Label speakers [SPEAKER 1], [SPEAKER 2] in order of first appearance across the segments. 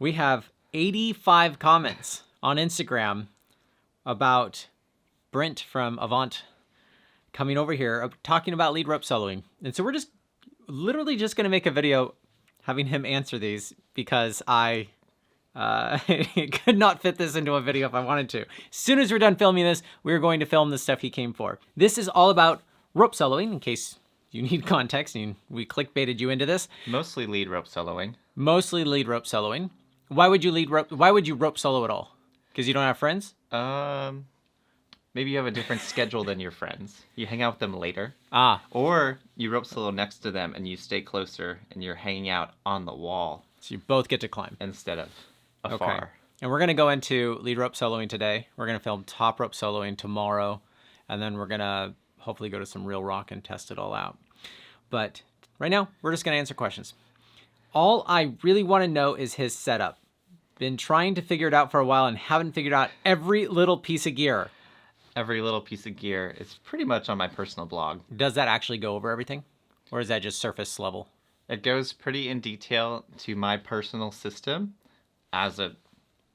[SPEAKER 1] We have 85 comments on Instagram about Brent from Avant coming over here talking about lead rope soloing. And so we're just literally just going to make a video having him answer these because I could not fit this into a video if I wanted to. As soon as we're done filming this, we're going to film the stuff he came for. This is all about rope soloing, in case you need context and we clickbaited you into this.
[SPEAKER 2] Mostly lead rope soloing.
[SPEAKER 1] Mostly lead rope soloing. Why would you rope solo at all? Because you don't have friends?
[SPEAKER 2] Maybe you have a different schedule than your friends. You hang out with them later.
[SPEAKER 1] Ah.
[SPEAKER 2] Or you rope solo next to them and you stay closer and you're hanging out on the wall.
[SPEAKER 1] So you both get to climb.
[SPEAKER 2] Instead of afar.
[SPEAKER 1] Okay. And we're going to go into lead rope soloing today. We're going to film top rope soloing tomorrow. And then we're going to hopefully go to some real rock and test it all out. But right now, we're just going to answer questions. All I really want to know is his setup. Been trying to figure it out for a while and haven't figured out every little piece of gear.
[SPEAKER 2] Every little piece of gear is pretty much on my personal blog.
[SPEAKER 1] Does that actually go over everything? Or is that just surface level?
[SPEAKER 2] It goes pretty in detail to my personal system as a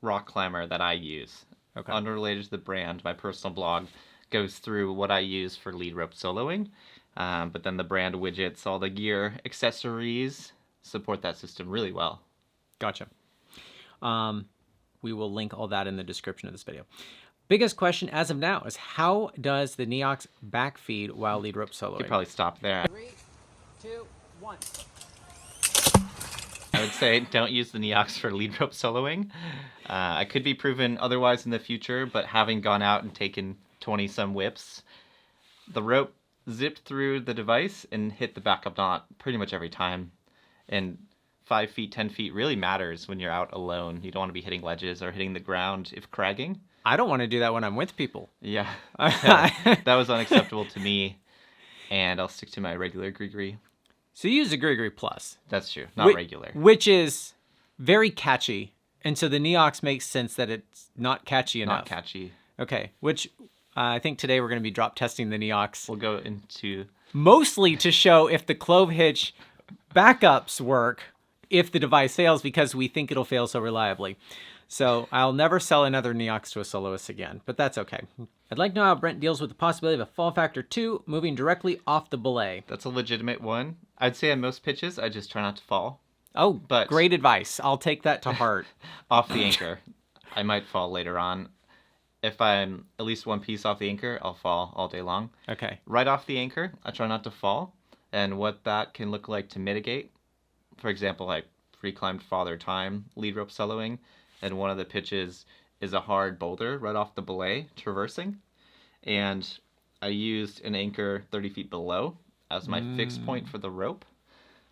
[SPEAKER 2] rock climber that I use.
[SPEAKER 1] Okay.
[SPEAKER 2] Unrelated to the brand, my personal blog goes through what I use for lead rope soloing. But then the brand widgets, all the gear, accessories, support that system really well.
[SPEAKER 1] Gotcha. We will link all that in the description of this video. Biggest question as of now is how does the Neox backfeed while lead rope soloing?
[SPEAKER 2] You could probably stop there.
[SPEAKER 1] 3, 2, 1.
[SPEAKER 2] I would say don't use the Neox for lead rope soloing. I could be proven otherwise in the future, but having gone out and taken 20-some whips, the rope zipped through the device and hit the backup knot pretty much every time. And 5 feet, 10 feet really matters when you're out alone. You don't want to be hitting ledges or hitting the ground if cragging.
[SPEAKER 1] I don't want to do that when I'm with people.
[SPEAKER 2] Yeah, that was unacceptable to me, and I'll stick to my regular Grigri.
[SPEAKER 1] So you use a Grigri Plus.
[SPEAKER 2] That's true, not regular.
[SPEAKER 1] Which is very catchy, and so the Neox makes sense that it's not catchy enough.
[SPEAKER 2] Not catchy.
[SPEAKER 1] Okay, which I think today we're going to be drop testing the Neox.
[SPEAKER 2] We'll go into...
[SPEAKER 1] Mostly to show if the Clove Hitch backups work if the device fails, because we think it'll fail so reliably. So I'll never sell another Neox to a soloist again, but that's okay. I'd like to know how Brent deals with the possibility of a fall factor 2 moving directly off the belay.
[SPEAKER 2] That's a legitimate one. I'd say on most pitches, I just try not to fall.
[SPEAKER 1] Oh,
[SPEAKER 2] but
[SPEAKER 1] great advice. I'll take that to heart.
[SPEAKER 2] Off the anchor. I might fall later on. If I'm at least one piece off the anchor, I'll fall all day long.
[SPEAKER 1] Okay.
[SPEAKER 2] Right off the anchor, I try not to fall. And what that can look like to mitigate, for example, like free climbed Father Time lead rope soloing, and one of the pitches is a hard boulder right off the belay, traversing. And I used an anchor 30 feet below as my fixed point for the rope.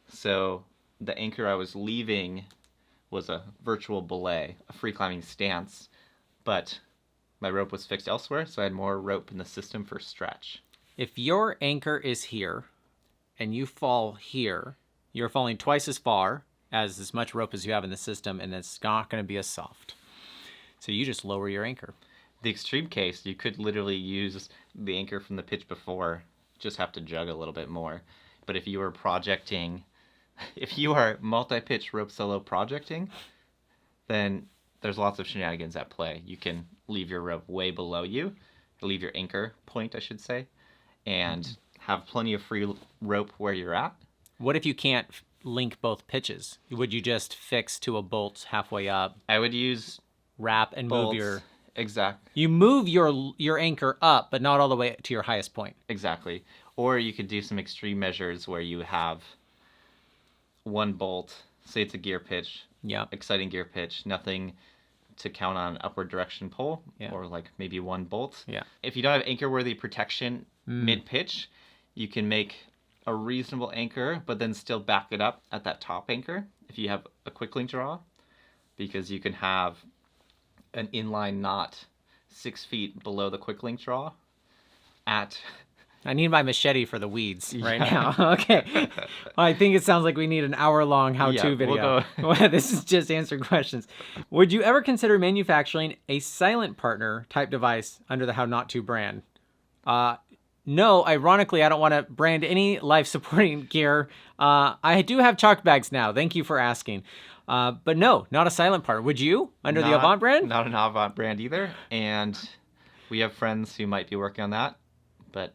[SPEAKER 2] So the anchor I was leaving was a virtual belay, a free climbing stance, but my rope was fixed elsewhere, so I had more rope in the system for stretch.
[SPEAKER 1] If your anchor is here and you fall here, you're falling twice as far as much rope as you have in the system, and it's not going to be as soft. So you just lower your anchor.
[SPEAKER 2] The extreme case, you could literally use the anchor from the pitch before, just have to jug a little bit more. But if you were projecting, if you are multi-pitch rope solo projecting, then there's lots of shenanigans at play. You can leave your rope way below you, leave your anchor point, I should say, and have plenty of free rope where you're at.
[SPEAKER 1] What if you can't link both pitches? Would you just fix to a bolt halfway up?
[SPEAKER 2] I would use
[SPEAKER 1] wrap and
[SPEAKER 2] bolts.
[SPEAKER 1] Move your...
[SPEAKER 2] Exact.
[SPEAKER 1] You move your anchor up, but not all the way to your highest point.
[SPEAKER 2] Exactly. Or you could do some extreme measures where you have one bolt, say it's a gear pitch, exciting gear pitch, nothing to count on upward direction pull, or like maybe one bolt.
[SPEAKER 1] Yeah.
[SPEAKER 2] If you don't have anchor-worthy protection mid-pitch, you can make a reasonable anchor, but then still back it up at that top anchor if you have a quick link draw, because you can have an inline knot 6 feet below the quick link draw at...
[SPEAKER 1] I need my machete for the weeds right now. Okay. I think it sounds like we need an hour-long how-to video. We'll go. This is just answering questions. Would you ever consider manufacturing a silent partner type device under the How Not To brand? No, ironically, I don't want to brand any life-supporting gear. I do have chalk bags now. Thank you for asking. But no, not a silent partner. Would you under the
[SPEAKER 2] Not-
[SPEAKER 1] Avant brand?
[SPEAKER 2] Not an Avant brand either. And we have friends who might be working on that, but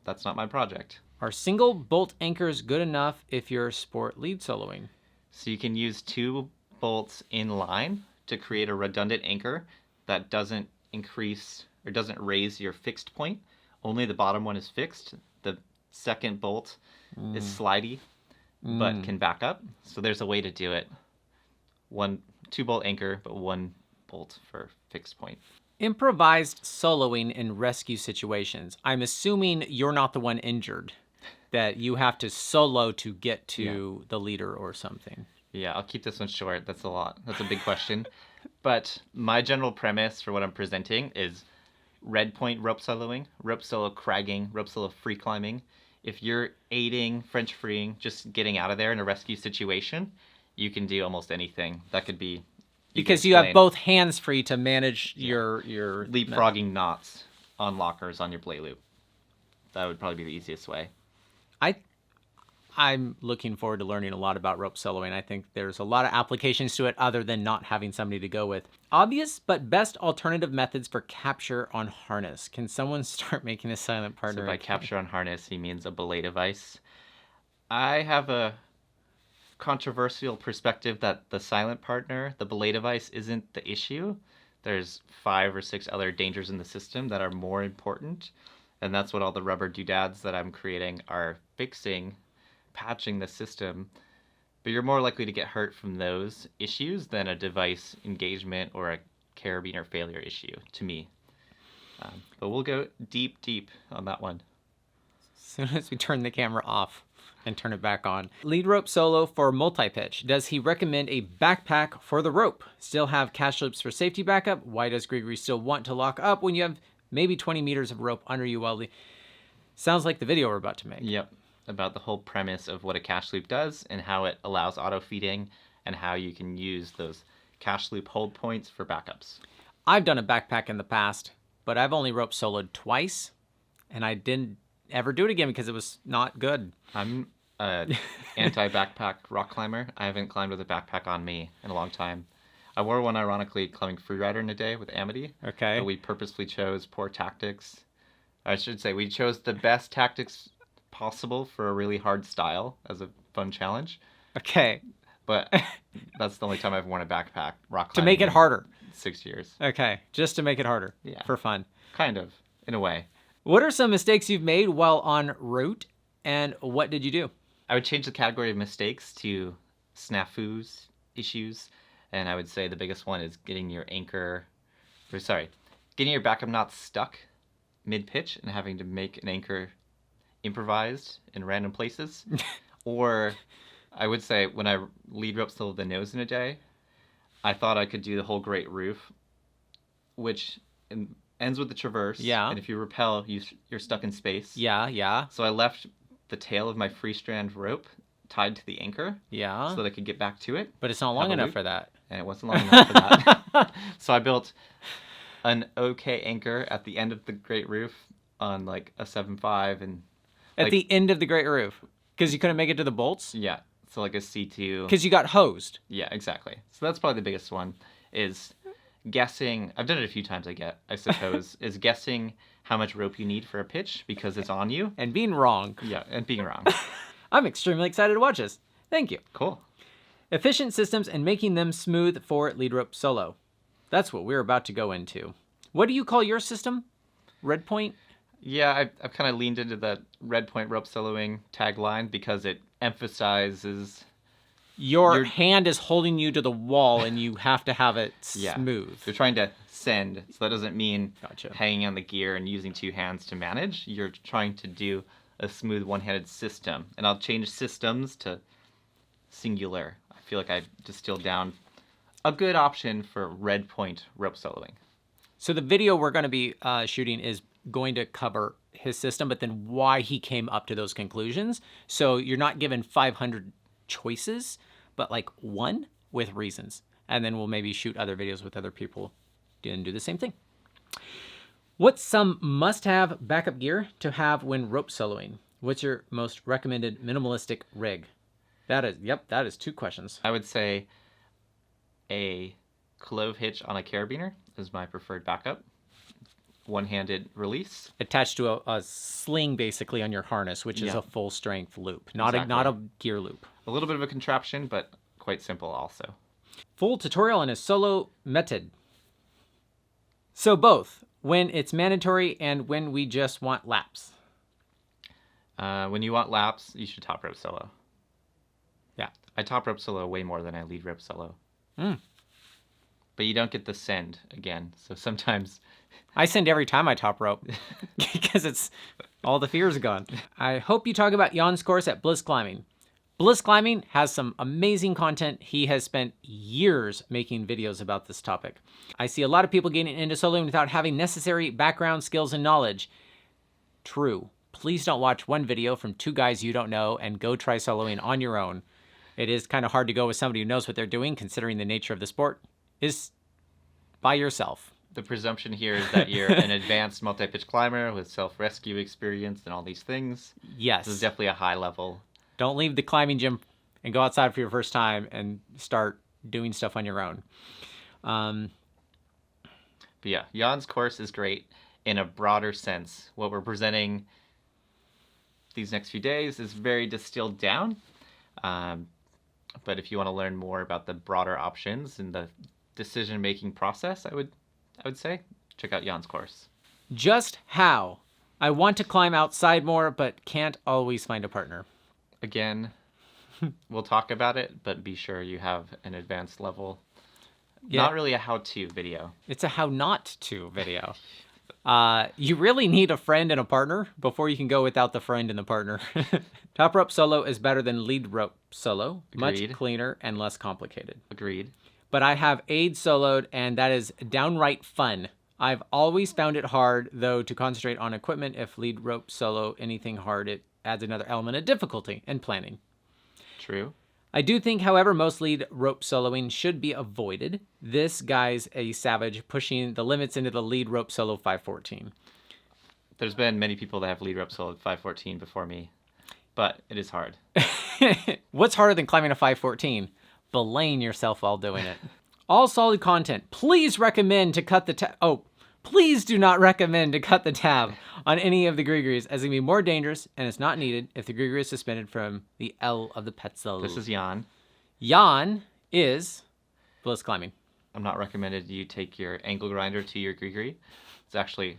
[SPEAKER 2] that's not my project.
[SPEAKER 1] Are single bolt anchors good enough if you're sport lead soloing?
[SPEAKER 2] So you can use 2 bolts in line to create a redundant anchor that doesn't increase or doesn't raise your fixed point. Only the bottom one is fixed. The second bolt is slidey, but can back up. So there's a way to do it. 2 bolt anchor, but 1 bolt for fixed point.
[SPEAKER 1] Improvised soloing in rescue situations. I'm assuming you're not the one injured, that you have to solo to get to the leader or something.
[SPEAKER 2] Yeah, I'll keep this one short. That's a lot. That's a big question. But my general premise for what I'm presenting is red point rope soloing, rope solo cragging, rope solo free climbing. If you're aiding, French freeing, just getting out of there in a rescue situation, you can do almost anything. That could be...
[SPEAKER 1] Because you have both hands free to manage your
[SPEAKER 2] leapfrogging knots on lockers on your blade loop. That would probably be the easiest way.
[SPEAKER 1] I'm looking forward to learning a lot about rope soloing. I think there's a lot of applications to it other than not having somebody to go with. Obvious but best alternative methods for capture on harness. Can someone start making a silent partner?
[SPEAKER 2] So by capture on harness, he means a belay device. I have a controversial perspective that the silent partner, the belay device, isn't the issue. There's 5 or 6 other dangers in the system that are more important. And that's what all the rubber doodads that I'm creating are fixing, patching the system. But you're more likely to get hurt from those issues than a device engagement or a carabiner failure issue, to me. But we'll go deep on that one.
[SPEAKER 1] As soon as we turn the camera off and turn it back on. Lead rope solo for multi-pitch. Does he recommend a backpack for the rope? Still have cash loops for safety backup? Why does Gregory still want to lock up when you have maybe 20 meters of rope under you while Sounds like the video we're about to make.
[SPEAKER 2] Yep. About the whole premise of what a cash loop does and how it allows auto feeding and how you can use those cash loop hold points for backups.
[SPEAKER 1] I've done a backpack in the past, but I've only rope soloed twice, and I didn't ever do it again because it was not good.
[SPEAKER 2] I'm an anti-backpack rock climber. I haven't climbed with a backpack on me in a long time. I wore one, ironically, climbing Freerider in a day with Amity.
[SPEAKER 1] Okay.
[SPEAKER 2] But we purposely chose poor tactics. I should say we chose the best tactics possible for a really hard style as a fun challenge.
[SPEAKER 1] Okay.
[SPEAKER 2] But that's the only time I've worn a backpack rock climbing.
[SPEAKER 1] To make it harder.
[SPEAKER 2] 6 years.
[SPEAKER 1] Okay. Just to make it harder.
[SPEAKER 2] Yeah.
[SPEAKER 1] For fun.
[SPEAKER 2] Kind of, in a way.
[SPEAKER 1] What are some mistakes you've made while en route, and what did you do?
[SPEAKER 2] I would change the category of mistakes to snafus, issues, and I would say the biggest one is getting your getting your backup knot stuck mid-pitch and having to make an anchor improvised in random places. Or I would say when I lead rope solo the nose in a day, I thought I could do the whole great roof, which ends with the traverse.
[SPEAKER 1] Yeah.
[SPEAKER 2] And if you rappel, you're stuck in space.
[SPEAKER 1] Yeah.
[SPEAKER 2] So I left the tail of my free strand rope tied to the anchor
[SPEAKER 1] Yeah.
[SPEAKER 2] so that I could get back to it.
[SPEAKER 1] But it's not long enough for that.
[SPEAKER 2] And it wasn't long enough for that. So I built an okay anchor at the end of the Great Roof on like a 7.5 and
[SPEAKER 1] At the end of the Great Roof. Because you couldn't make it to the bolts?
[SPEAKER 2] yeah, so like a C2.
[SPEAKER 1] Because you got hosed.
[SPEAKER 2] Yeah, exactly. So that's probably the biggest one is guessing. I've done it a few times, I suppose, is guessing how much rope you need for a pitch because it's on you.
[SPEAKER 1] And being wrong.
[SPEAKER 2] Yeah, and being wrong.
[SPEAKER 1] I'm extremely excited to watch this. Thank you.
[SPEAKER 2] Cool.
[SPEAKER 1] Efficient systems and making them smooth for lead rope solo. That's what we're about to go into. What do you call your system? Red point?
[SPEAKER 2] Yeah, I've kind of leaned into the red point rope soloing tagline because it emphasizes
[SPEAKER 1] Your hand is holding you to the wall and you have to have it
[SPEAKER 2] yeah,
[SPEAKER 1] smooth.
[SPEAKER 2] You're trying to send, so that doesn't mean
[SPEAKER 1] Gotcha.
[SPEAKER 2] hanging on the gear and using 2 hands to manage. You're trying to do a smooth one-handed system. And I'll change systems to singular. I feel like I distilled down a good option for red point rope soloing.
[SPEAKER 1] So the video we're going to be shooting is going to cover his system, but then why he came up to those conclusions. So you're not given 500 choices, but like one with reasons. And then we'll maybe shoot other videos with other people and do the same thing. What's some must-have backup gear to have when rope soloing? What's your most recommended minimalistic rig? That is 2 questions.
[SPEAKER 2] I would say a clove hitch on a carabiner is my preferred backup. One-handed release.
[SPEAKER 1] Attached to a sling basically on your harness, which is
[SPEAKER 2] Yeah.
[SPEAKER 1] a full strength loop, not
[SPEAKER 2] Exactly.
[SPEAKER 1] a gear loop.
[SPEAKER 2] A little bit of a contraption, but quite simple also.
[SPEAKER 1] Full tutorial on a solo method. So both, when it's mandatory and when we just want laps.
[SPEAKER 2] When you want laps, you should top rope solo.
[SPEAKER 1] Yeah.
[SPEAKER 2] I top rope solo way more than I lead rope solo.
[SPEAKER 1] Mm.
[SPEAKER 2] But you don't get the send again, so sometimes
[SPEAKER 1] I send every time I top rope because it's all the fear is gone. I hope you talk about Jan's course at Bliss Climbing. Bliss Climbing has some amazing content. He has spent years making videos about this topic. I see a lot of people getting into soloing without having necessary background skills and knowledge. True. Please don't watch one video from two guys you don't know and go try soloing on your own. It is kind of hard to go with somebody who knows what they're doing, considering the nature of the sport is by yourself.
[SPEAKER 2] the presumption here is that you're an advanced multi-pitch climber with self-rescue experience and all these things.
[SPEAKER 1] Yes.
[SPEAKER 2] This is definitely a high level.
[SPEAKER 1] Don't leave the climbing gym and go outside for your first time and start doing stuff on your own.
[SPEAKER 2] But yeah, Jan's course is great in a broader sense. What we're presenting these next few days is very distilled down. But if you want to learn more about the broader options and the decision-making process, I would say check out Jan's course.
[SPEAKER 1] Just how? I want to climb outside more, but can't always find a partner.
[SPEAKER 2] Again, we'll talk about it, but be sure you have an advanced level.
[SPEAKER 1] Yeah.
[SPEAKER 2] Not really a how-to video.
[SPEAKER 1] It's a how not to video. You really need a friend and a partner before you can go without the friend and the partner. Top rope solo is better than lead rope solo.
[SPEAKER 2] Agreed.
[SPEAKER 1] Much cleaner and less complicated.
[SPEAKER 2] Agreed.
[SPEAKER 1] But I have aid soloed, and that is downright fun. I've always found it hard, though, to concentrate on equipment. If lead rope solo anything hard, it adds another element of difficulty and planning.
[SPEAKER 2] True.
[SPEAKER 1] I do think, however, most lead rope soloing should be avoided. This guy's a savage, pushing the limits into the lead rope solo 514.
[SPEAKER 2] There's been many people that have lead rope solo 514 before me, but it is hard.
[SPEAKER 1] What's harder than climbing a 514? Belaying yourself while doing it. All solid content. Please recommend to cut the tab. Oh, please do not recommend to cut the tab on any of the Grigories, as it can be more dangerous and it's not needed if the Grigori is suspended from the L of the Petzl.
[SPEAKER 2] This is Jan.
[SPEAKER 1] Jan is Bliss Climbing.
[SPEAKER 2] I'm not recommended you take your angle grinder to your Grigori. It's actually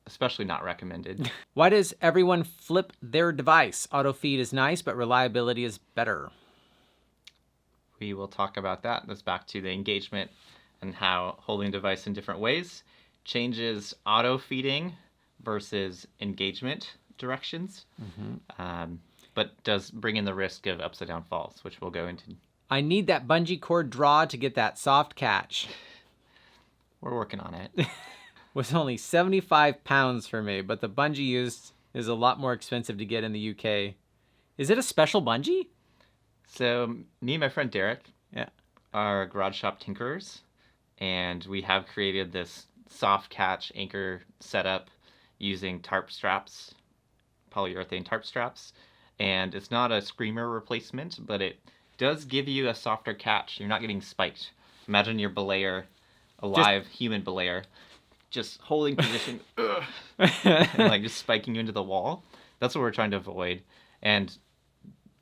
[SPEAKER 2] especially not recommended.
[SPEAKER 1] Why does everyone flip their device? Auto feed is nice, but reliability is better.
[SPEAKER 2] We will talk about that. That's back to the engagement and how holding the device in different ways changes auto feeding versus engagement directions, but does bring in the risk of upside down falls, which we'll go into.
[SPEAKER 1] I need that bungee cord draw to get that soft catch.
[SPEAKER 2] We're working on it.
[SPEAKER 1] Was only 75 pounds for me, but the bungee used is a lot more expensive to get in the UK. Is it a special bungee?
[SPEAKER 2] So me and my friend Derek
[SPEAKER 1] Yeah.
[SPEAKER 2] are garage shop tinkerers, and we have created this soft catch anchor setup using tarp straps, polyurethane tarp straps. And it's not a screamer replacement, but it does give you a softer catch. You're not getting spiked. Imagine your belayer, a live human belayer, just holding position and like just spiking you into the wall. That's what we're trying to avoid. And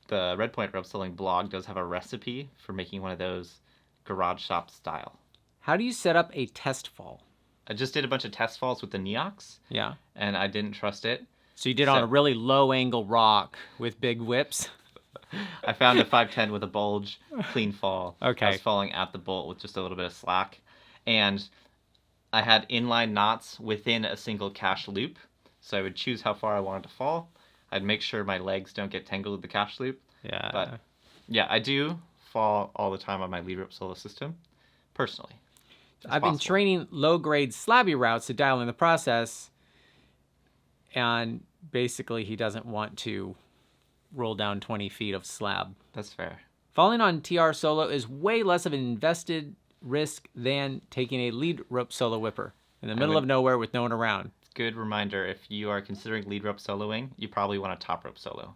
[SPEAKER 2] the Red Point Rope Soloing blog does have a recipe for making one of those garage shop style.
[SPEAKER 1] How do you set up a test fall?
[SPEAKER 2] I just did a bunch of test falls with the Neox,
[SPEAKER 1] Yeah.
[SPEAKER 2] and I didn't trust it.
[SPEAKER 1] So you did on a really low angle rock with big whips?
[SPEAKER 2] I found a 510 with a bulge, clean fall.
[SPEAKER 1] Okay.
[SPEAKER 2] I was falling at the bolt with just a little bit of slack. And I had inline knots within a single cache loop. So I would choose how far I wanted to fall. I'd make sure my legs don't get tangled with the cache loop.
[SPEAKER 1] Yeah.
[SPEAKER 2] But yeah, I do fall all the time on my lead rope solo system, personally. It's
[SPEAKER 1] I've been
[SPEAKER 2] possible.
[SPEAKER 1] training low-grade slabby routes to dial in the process, and basically he doesn't want to roll down 20 feet of slab.
[SPEAKER 2] That's fair.
[SPEAKER 1] Falling on TR solo is way less of an invested risk than taking a lead rope solo whipper in the middle of nowhere with no one around.
[SPEAKER 2] Good reminder, if you are considering lead rope soloing, you probably want a top rope solo.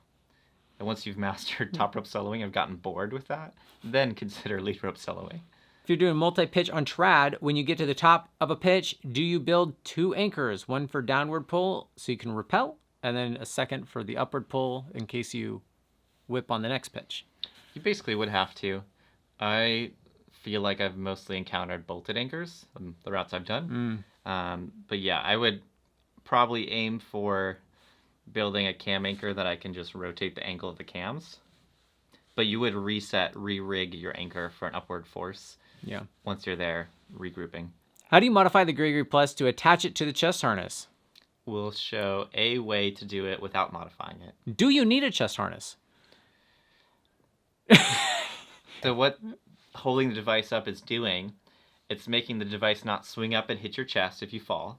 [SPEAKER 2] And once you've mastered top rope soloing and gotten bored with that, then consider lead rope soloing.
[SPEAKER 1] If you're doing multi-pitch on trad, when you get to the top of a pitch, do you build 2 anchors, one for downward pull so you can rappel, and then a second for the upward pull in case you whip on the next pitch?
[SPEAKER 2] You basically would have to. I feel like I've mostly encountered bolted anchors, the routes I've done. But yeah, I would probably aim for building a cam anchor that I can just rotate the angle of the cams. But you would re-rig your anchor for an upward force.
[SPEAKER 1] Yeah.
[SPEAKER 2] Once you're there, regrouping.
[SPEAKER 1] How do you modify the Grigri Plus to attach it to the chest harness?
[SPEAKER 2] We'll show a way to do it without modifying it.
[SPEAKER 1] Do you need a chest harness?
[SPEAKER 2] So what holding the device up is doing, it's making the device not swing up and hit your chest if you fall.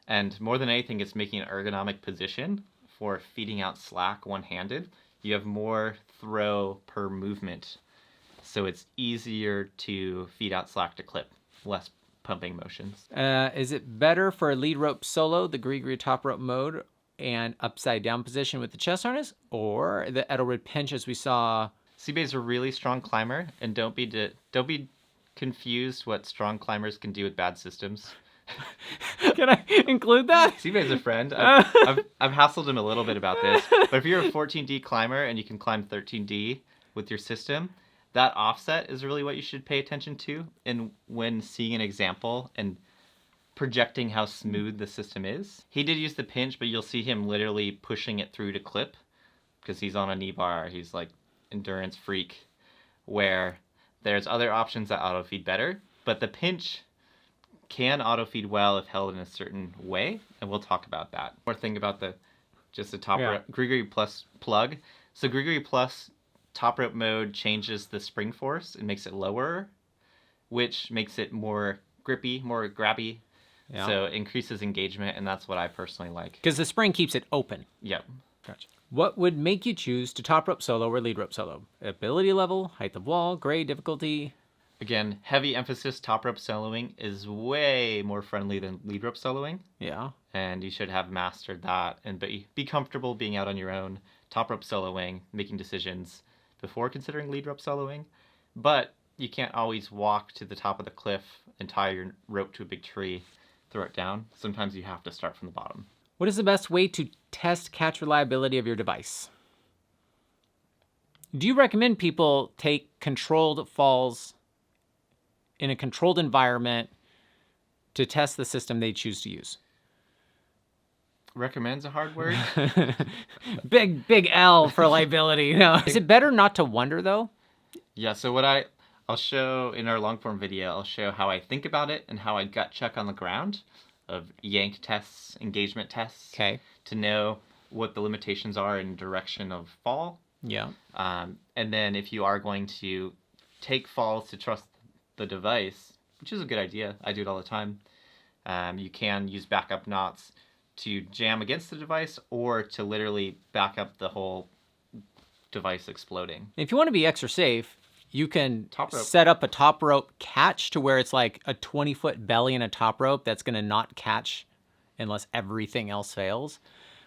[SPEAKER 2] And more than anything, it's making an ergonomic position for feeding out slack one-handed. You have more throw per movement. So it's easier to feed out slack to clip, less pumping motions.
[SPEAKER 1] Is it better for a lead rope solo, the Grigri top rope mode, and upside down position with the chest harness, or the Edelrid pinch as we saw?
[SPEAKER 2] Seabay is a really strong climber, and don't be confused what strong climbers can do with bad systems.
[SPEAKER 1] Can I include that?
[SPEAKER 2] Seabay's a friend. I've hassled him a little bit about this, but if you're a 14D climber and you can climb 13D with your system, that offset is really what you should pay attention to. And when seeing an example and projecting how smooth the system is, he did use the pinch, but you'll see him literally pushing it through to clip because he's on a knee bar. He's like endurance freak, where there's other options that auto feed better, but the pinch can auto feed well if held in a certain way, and we'll talk about that. More thing about the top rope Grigri Plus plug. So Grigri Plus top rope mode changes the spring force and makes it lower, which makes it more grippy, more grabby. Yeah. So it increases engagement, and that's what I personally like.
[SPEAKER 1] Because the spring keeps it open.
[SPEAKER 2] Yep.
[SPEAKER 1] Gotcha. What would make you choose to top rope solo or lead rope solo? Ability level, height of wall, grade, difficulty?
[SPEAKER 2] Again, heavy emphasis top rope soloing is way more friendly than lead rope soloing.
[SPEAKER 1] Yeah.
[SPEAKER 2] And you should have mastered that and be comfortable being out on your own, top rope soloing, making decisions before considering lead rope soloing. But you can't always walk to the top of the cliff and tie your rope to a big tree, throw it down. Sometimes you have to start from the bottom.
[SPEAKER 1] What is the best way to test catch reliability of your device? Do you recommend people take controlled falls in a controlled environment to test the system they choose to use?
[SPEAKER 2] Recommend's a hard word.
[SPEAKER 1] big L for liability. No. Is it better not to wonder, though?
[SPEAKER 2] Yeah, so what I'll show in our long form video, I'll show how I think about it and how I gut check on the ground of yank tests, engagement tests,
[SPEAKER 1] okay,
[SPEAKER 2] to know what the limitations are in direction of fall.
[SPEAKER 1] Yeah.
[SPEAKER 2] And then if you are going to take falls to trust the device, which is a good idea, I do it all the time, you can use backup knots to jam against the device or to literally back up the whole device exploding.
[SPEAKER 1] If you want to be extra safe, you can
[SPEAKER 2] top rope.
[SPEAKER 1] Set up a top rope catch to where it's like a 20-foot belly and a top rope that's going to not catch unless everything else fails,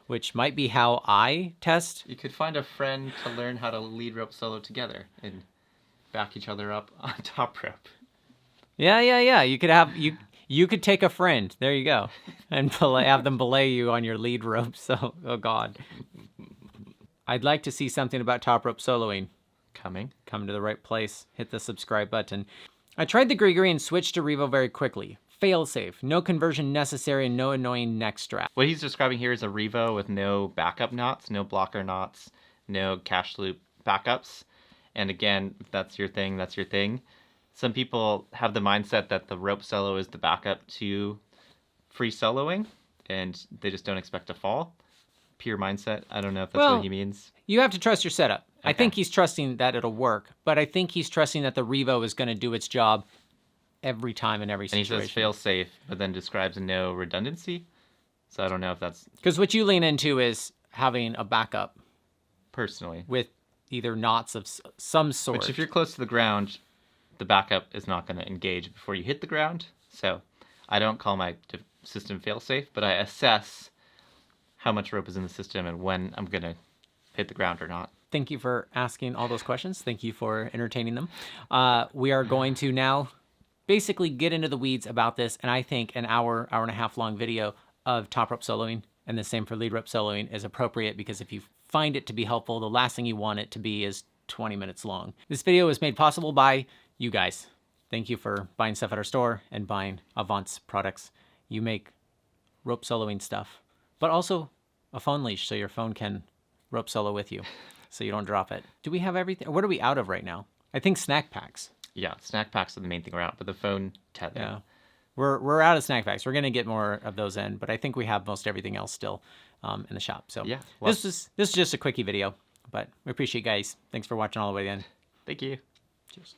[SPEAKER 1] which might be how I test.
[SPEAKER 2] You could find a friend to learn how to lead rope solo together and back each other up on top rope.
[SPEAKER 1] Yeah. You could have you could take a friend. There you go, and have them belay you on your lead rope. So, oh God, I'd like to see something about top rope soloing. Come to the right place. Hit the subscribe button. I tried the Grigri and switched to Revo very quickly. Fail safe. No conversion necessary and no annoying neck strap.
[SPEAKER 2] What he's describing here is a Revo with no backup knots, no blocker knots, no cache loop backups. And again, if that's your thing, that's your thing. Some people have the mindset that the rope solo is the backup to free soloing, and they just don't expect to fall. Pure mindset. I don't know if that's what he means.
[SPEAKER 1] You have to trust your setup.
[SPEAKER 2] Okay.
[SPEAKER 1] I think he's trusting that it'll work, but I think he's trusting that the Revo is going to do its job every time in every situation.
[SPEAKER 2] And he says fail safe, but then describes no redundancy. So I don't know if that's...
[SPEAKER 1] Because what you lean into is having a backup.
[SPEAKER 2] Personally.
[SPEAKER 1] With either knots of some sort.
[SPEAKER 2] Which if you're close to the ground, the backup is not going to engage before you hit the ground. So I don't call my system fail safe, but I assess how much rope is in the system and when I'm going to hit the ground or not.
[SPEAKER 1] Thank you for asking all those questions. Thank you for entertaining them. We are going to now basically get into the weeds about this, and I think an hour and a half long video of top rope soloing and the same for lead rope soloing is appropriate, because if you find it to be helpful, the last thing you want it to be is 20 minutes long. This video was made possible by you guys. Thank you for buying stuff at our store and buying Avant's products. You make rope soloing stuff, but also a phone leash so your phone can rope solo with you so you don't drop it. Do we have everything? What are we out of right now? I think snack packs.
[SPEAKER 2] Yeah, snack packs are the main thing we're out, but the phone tether.
[SPEAKER 1] Yeah. We're out of snack packs. We're going to get more of those in, but I think we have most everything else still in the shop. So
[SPEAKER 2] Yeah, well-
[SPEAKER 1] this is just a quickie video, but we appreciate you guys. Thanks for watching all the way to the end.
[SPEAKER 2] Thank you.
[SPEAKER 1] Cheers.